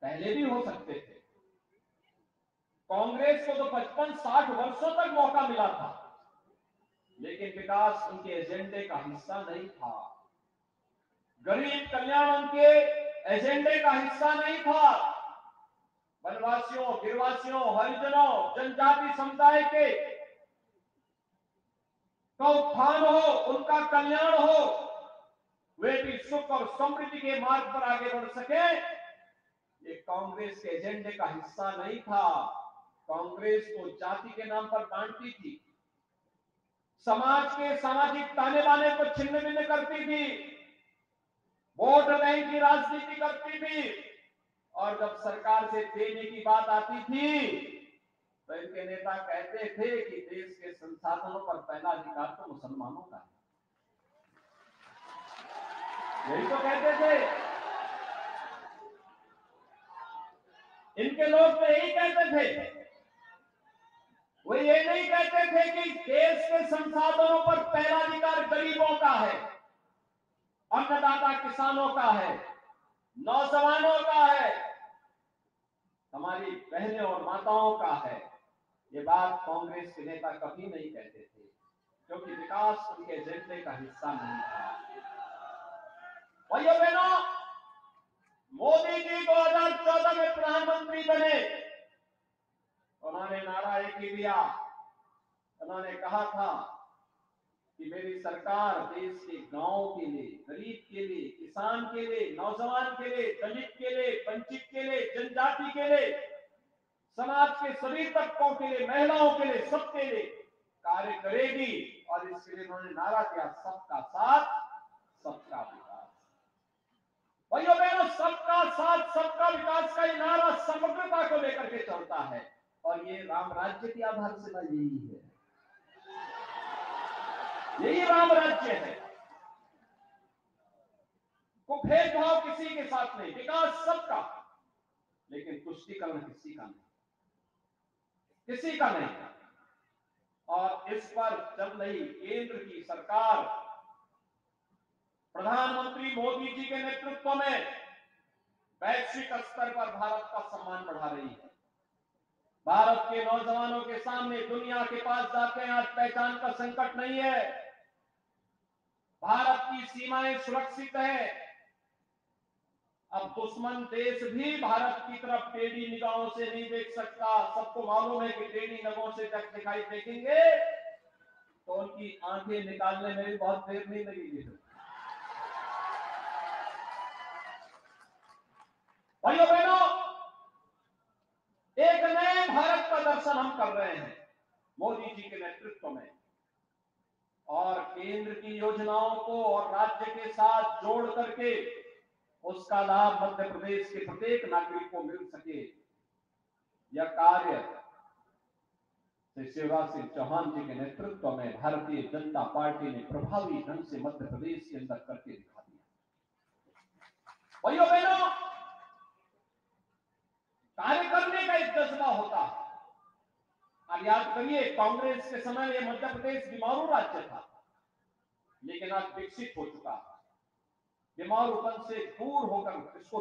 पहले भी हो सकते थे। कांग्रेस को तो 55-60 वर्षों तक मौका मिला था, लेकिन विकास उनके एजेंडे का हिस्सा नहीं था। गरीब कल्याण उनके एजेंडे का हिस्सा नहीं था। वनवासियों, गिरवासियों, हरिजनों, जनजाति समुदाय के का उत्थान हो, उनका कल्याण हो, वे भी सुख और समृद्धि के मार्ग पर आगे बढ़ सके, ये कांग्रेस के एजेंडे का हिस्सा नहीं था। कांग्रेस को जाति के नाम पर बांटती थी, समाज के सामाजिक ताने बाने को छिन्न भिन्न करती थी, वोट बैंक की राजनीति करती थी, और जब सरकार से देने की बात आती थी तो इनके नेता कहते थे कि देश के संसाधनों पर पहला अधिकार तो मुसलमानों का है। यही तो कहते थे इनके लोग, तो यही कहते थे। वो ये नहीं कहते थे कि देश के संसाधनों पर पहला अधिकार गरीबों का है, अन्नदाता किसानों का है, नौजवानों का है, हमारी बहनों और माताओं का है। ये बात कांग्रेस के नेता कभी नहीं कहते थे, क्योंकि विकास उनके एजेंडे का हिस्सा नहीं था। भाइयों बहनों, मोदी जी 2014 में प्रधानमंत्री बने, उन्होंने नारा एक ही दिया। उन्होंने कहा था कि मेरी सरकार देश के गांव के लिए, गरीब के लिए, किसान के लिए, नौजवान के लिए, दलित के लिए, वंचित के लिए, जनजाति के लिए, समाज के सभी तबकों के लिए, महिलाओं के लिए, सबके लिए कार्य करेगी। और इसके लिए उन्होंने नारा दिया, सबका साथ, सबका विकास। भाइयों बहनों, सबका साथ, सबका विकास का ये नारा समग्रता को लेकर के चलता है, और ये राम राज्य की आधारशिला यही है, यही राम राज्य है। को भेदभाव किसी के साथ नहीं, विकास सबका, लेकिन तुष्टीकरण किसी का नहीं, किसी का नहीं। और इस पर जब नहीं केंद्र की सरकार प्रधानमंत्री मोदी जी के नेतृत्व में वैश्विक स्तर पर भारत का सम्मान बढ़ा रही है, भारत के नौजवानों के सामने दुनिया के पास जाते हैं, आज पहचान का संकट नहीं है, भारत की सीमाएं सुरक्षित है। अब दुश्मन देश भी भारत की तरफ टेढ़ी निगाहों से नहीं देख सकता। सबको मालूम है कि टेढ़ी निगाहों से जब दिखाई देखेंगे तो उनकी आंखें निकालने में भी बहुत देर नहीं लगेगी। भाइयों बहनों, एक नए भारत का दर्शन हम कर रहे हैं मोदी जी के नेतृत्व में, और केंद्र की योजनाओं को और राज्य के साथ जोड़ करके उसका लाभ मध्य प्रदेश के प्रत्येक नागरिक को मिल सके, यह कार्य शिवराज सिंह चौहान जी के नेतृत्व में भारतीय जनता पार्टी ने प्रभावी ढंग से मध्य प्रदेश के अंदर करके दिखा दिया। भाइयों बहनों, कार्य करने का एक जज्बा होता है। अब याद करिए, कांग्रेस के समय में मध्य प्रदेश बीमारू राज्य था, लेकिन आज विकसित हो चुका है। बीमारूपन से दूर होकर इसको